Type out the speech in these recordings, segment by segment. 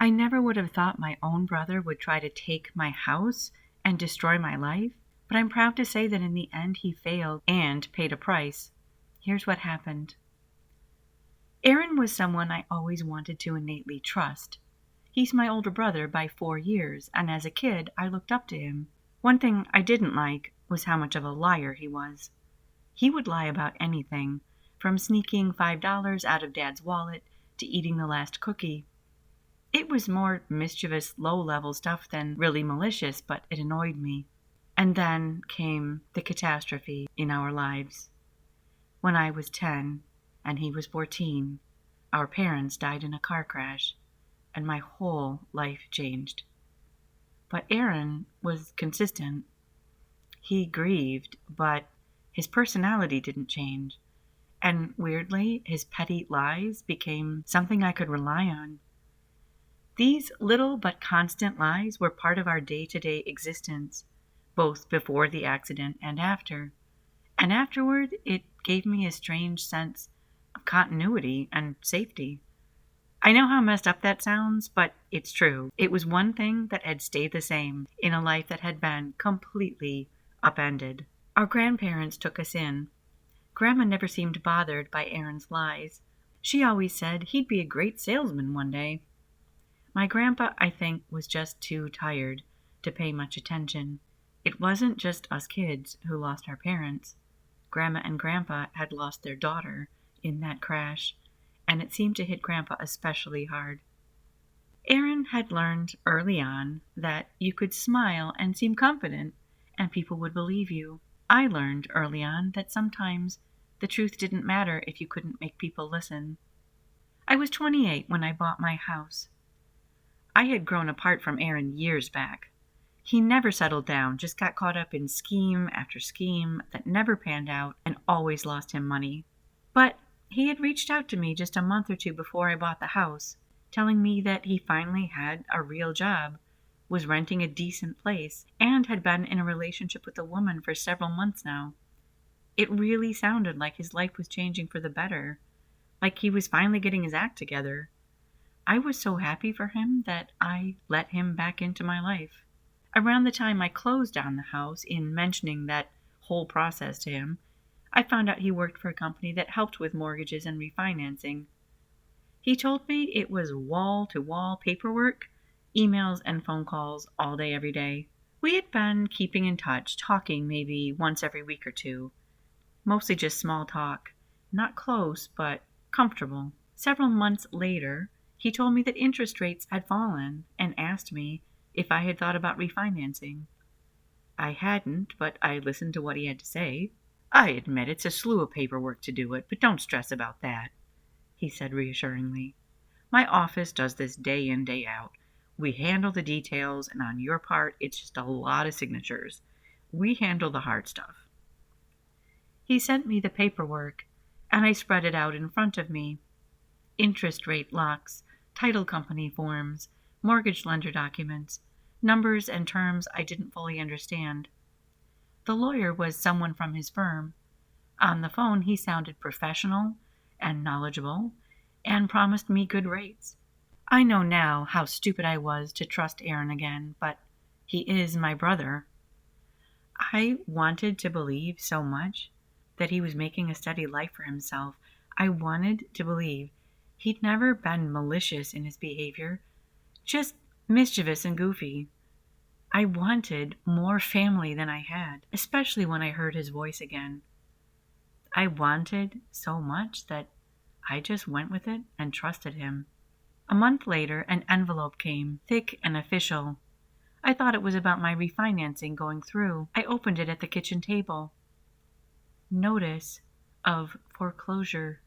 I never would have thought my own brother would try to take my house and destroy my life, but I'm proud to say that in the end he failed and paid a price. Here's what happened. Aaron was someone I always wanted to innately trust. He's my older brother by 4 years, and as a kid, I looked up to him. One thing I didn't like was how much of a liar he was. He would lie about anything, from sneaking $5 out of Dad's wallet to eating the last cookie. It was more mischievous, low-level stuff than really malicious, but it annoyed me. And then came the catastrophe in our lives. When I was 10 and he was 14, our parents died in a car crash, and my whole life changed. But Aaron was consistent. He grieved, but his personality didn't change. And weirdly, his petty lies became something I could rely on. These little but constant lies were part of our day-to-day existence, both before the accident and after. And afterward, it gave me a strange sense of continuity and safety. I know how messed up that sounds, but it's true. It was one thing that had stayed the same in a life that had been completely upended. Our grandparents took us in. Grandma never seemed bothered by Aaron's lies. She always said he'd be a great salesman one day. My grandpa, I think, was just too tired to pay much attention. It wasn't just us kids who lost our parents. Grandma and Grandpa had lost their daughter in that crash, and it seemed to hit Grandpa especially hard. Aaron had learned early on that you could smile and seem confident, and people would believe you. I learned early on that sometimes the truth didn't matter if you couldn't make people listen. I was 28 when I bought my house. I had grown apart from Aaron years back. He never settled down, just got caught up in scheme after scheme that never panned out and always lost him money. But he had reached out to me just a month or two before I bought the house, telling me that he finally had a real job, was renting a decent place, and had been in a relationship with a woman for several months now. It really sounded like his life was changing for the better, like he was finally getting his act together. I was so happy for him that I let him back into my life. Around the time I closed on the house, in mentioning that whole process to him, I found out he worked for a company that helped with mortgages and refinancing. He told me it was wall-to-wall paperwork, emails and phone calls all day every day. We had been keeping in touch, talking maybe once every week or two. Mostly just small talk. Not close, but comfortable. Several months later, he told me that interest rates had fallen and asked me if I had thought about refinancing. I hadn't, but I listened to what he had to say. I admit it's a slew of paperwork to do it, but don't stress about that, he said reassuringly. My office does this day in, day out. We handle the details, and on your part, it's just a lot of signatures. We handle the hard stuff. He sent me the paperwork, and I spread it out in front of me. Interest rate locks, title company forms, mortgage lender documents, numbers and terms I didn't fully understand. The lawyer was someone from his firm. On the phone, he sounded professional and knowledgeable and promised me good rates. I know now how stupid I was to trust Aaron again, but he is my brother. I wanted to believe so much that he was making a steady life for himself. I wanted to believe he'd never been malicious in his behavior, just mischievous and goofy. I wanted more family than I had, especially when I heard his voice again. I wanted so much that I just went with it and trusted him. A month later, an envelope came, thick and official. I thought it was about my refinancing going through. I opened it at the kitchen table. Notice of foreclosure.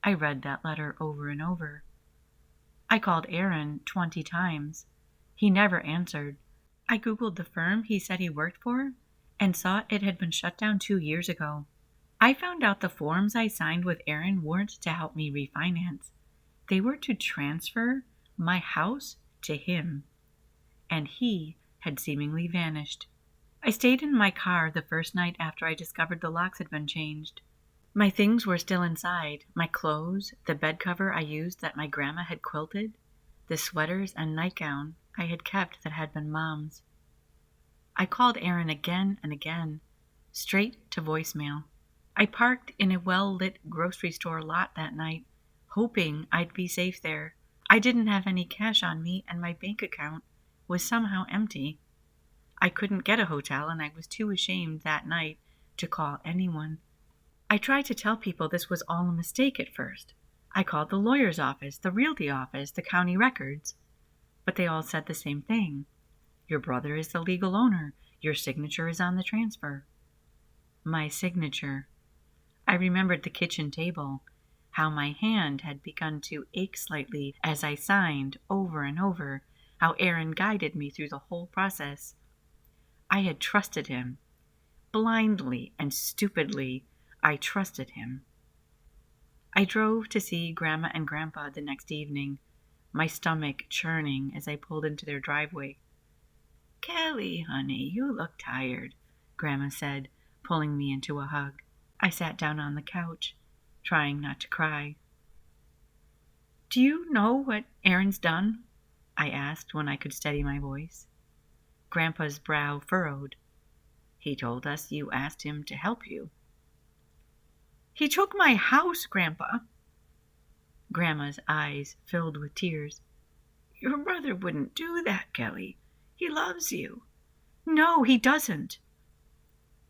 I read that letter over and over. I called Aaron 20 times. He never answered. I Googled the firm he said he worked for and saw it had been shut down 2 years ago. I found out the forms I signed with Aaron weren't to help me refinance. They were to transfer my house to him, and he had seemingly vanished. I stayed in my car the first night after I discovered the locks had been changed. My things were still inside, my clothes, the bed cover I used that my grandma had quilted. the sweaters and nightgown I had kept that had been Mom's. I called Aaron again and again, straight to voicemail. I parked in a well-lit grocery store lot that night, hoping I'd be safe there. I didn't have any cash on me, and my bank account was somehow empty. I couldn't get a hotel, and I was too ashamed that night to call anyone. I tried to tell people this was all a mistake at first. I called the lawyer's office, the realty office, the county records. But they all said the same thing. Your brother is the legal owner. Your signature is on the transfer. My signature. I remembered the kitchen table, how my hand had begun to ache slightly as I signed over and over, how Aaron guided me through the whole process. I had trusted him. Blindly and stupidly, I trusted him. I drove to see Grandma and Grandpa the next evening, my stomach churning as I pulled into their driveway. "Kelly, honey, you look tired," Grandma said, pulling me into a hug. I sat down on the couch, trying not to cry. "Do you know what Aaron's done?" I asked when I could steady my voice. Grandpa's brow furrowed. "He told us you asked him to help you." "He took my house, Grandpa." Grandma's eyes filled with tears. "Your brother wouldn't do that, Kelly. He loves you." "No, he doesn't."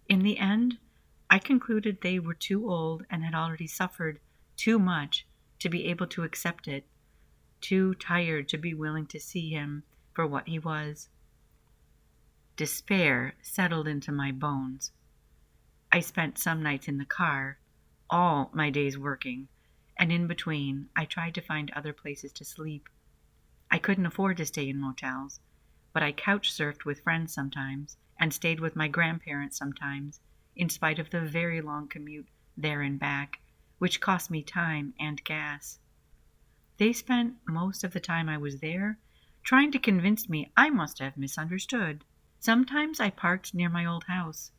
In the end, I concluded they were too old and had already suffered too much to be able to accept it, too tired to be willing to see him for what he was. Despair settled into my bones. I spent some nights in the car, all my days working, and in between I tried to find other places to sleep. I couldn't afford to stay in motels, but I couch surfed with friends sometimes and stayed with my grandparents sometimes, in spite of the very long commute there and back, which cost me time and gas. They spent most of the time I was there trying to convince me I must have misunderstood. Sometimes I parked near my old house,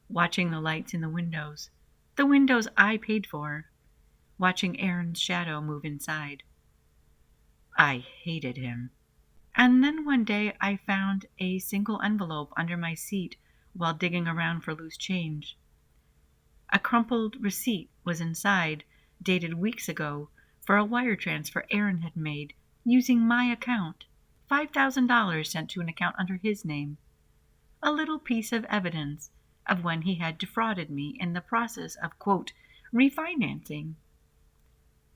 watching the lights in the windows I paid for, watching Aaron's shadow move inside. I hated him. And then one day I found a single envelope under my seat while digging around for loose change. A crumpled receipt was inside, dated weeks ago, for a wire transfer Aaron had made using my account. $5,000 sent to an account under his name. A little piece of evidence of when he had defrauded me in the process of, quote, refinancing.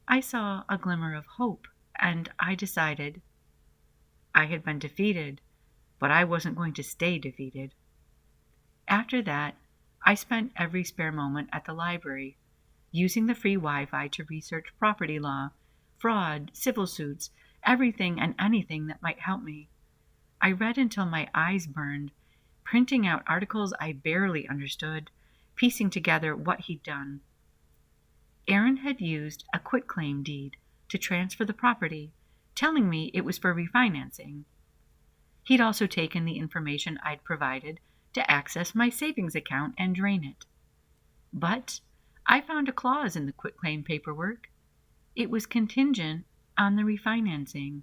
I saw a glimmer of hope, and I decided I had been defeated, but I wasn't going to stay defeated. After that, I spent every spare moment at the library, using the free Wi-Fi to research property law, fraud, civil suits, everything and anything that might help me. I read until my eyes burned, printing out articles I barely understood, piecing together what he'd done. Aaron had used a quitclaim deed to transfer the property, telling me it was for refinancing. He'd also taken the information I'd provided to access my savings account and drain it. But I found a clause in the quitclaim paperwork. It was contingent on the refinancing.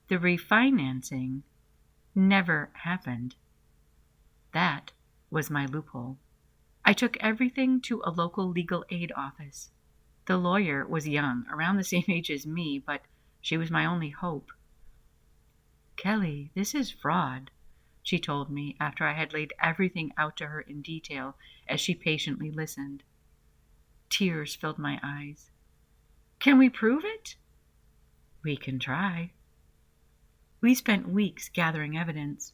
The refinancing never happened. That was my loophole. I took everything to a local legal aid office. The lawyer was young, around the same age as me, but she was my only hope. "Kelly, this is fraud," she told me after I had laid everything out to her in detail as she patiently listened. Tears filled my eyes. "Can we prove it?" "We can try." We spent weeks gathering evidence.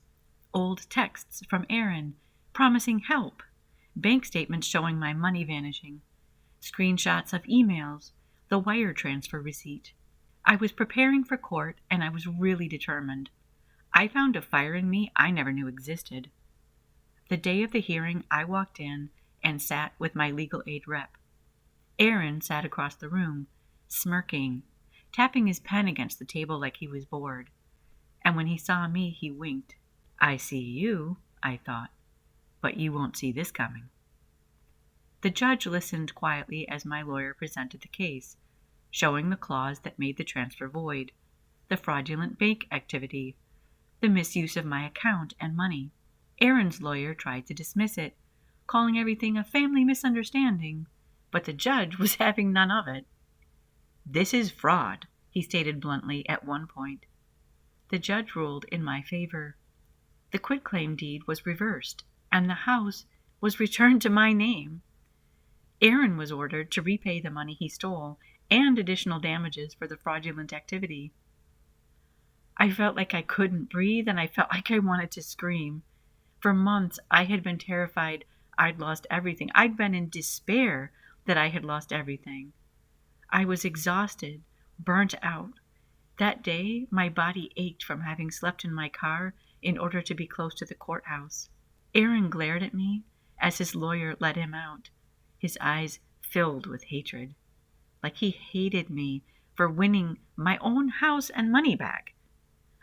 Old texts from Aaron promising help, bank statements showing my money vanishing, screenshots of emails, the wire transfer receipt. I was preparing for court, and I was really determined. I found a fire in me I never knew existed. The day of the hearing, I walked in and sat with my legal aid rep. Aaron sat across the room, smirking, tapping his pen against the table like he was bored. And when he saw me, he winked. "I see you," I thought, "but you won't see this coming." The judge listened quietly as my lawyer presented the case, showing the clause that made the transfer void. the fraudulent bank activity, the misuse of my account and money. Aaron's lawyer tried to dismiss it, calling everything a family misunderstanding, but the judge was having none of it. "This is fraud," he stated bluntly at one point. The judge ruled in my favor. The quitclaim deed was reversed, and the house was returned to my name. Aaron was ordered to repay the money he stole and additional damages for the fraudulent activity. I felt like I couldn't breathe, and I felt like I wanted to scream. For months, I had been terrified I'd lost everything. I'd been in despair that I had lost everything. I was exhausted, burnt out. That day, my body ached from having slept in my car in order to be close to the courthouse. Aaron glared at me as his lawyer let him out, his eyes filled with hatred, like he hated me for winning my own house and money back.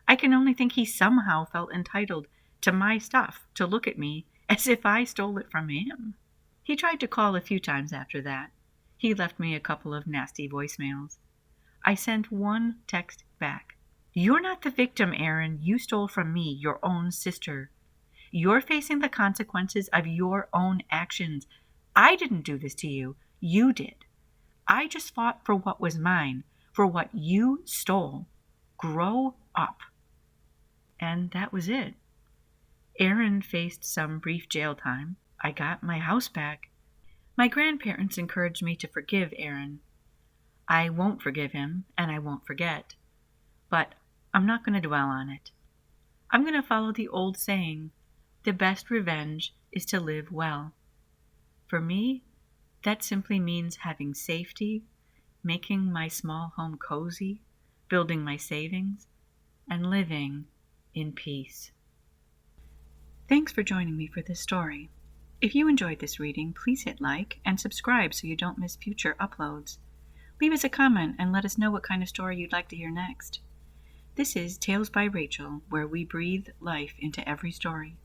I can only think he somehow felt entitled to my stuff, to look at me as if I stole it from him. He tried to call a few times after that. He left me a couple of nasty voicemails. I sent one text back. "You're not the victim, Aaron. You stole from me, your own sister. You're facing the consequences of your own actions. I didn't do this to you. You did. I just fought for what was mine, for what you stole. Grow up." And that was it. Aaron faced some brief jail time. I got my house back. My grandparents encouraged me to forgive Aaron. I won't forgive him, and I won't forget. But I'm not going to dwell on it. I'm going to follow the old saying, the best revenge is to live well. For me, that simply means having safety, making my small home cozy, building my savings, and living in peace. Thanks for joining me for this story. If you enjoyed this reading, please hit like and subscribe so you don't miss future uploads. Leave us a comment and let us know what kind of story you'd like to hear next. This is Tales by Rachel, where we breathe life into every story.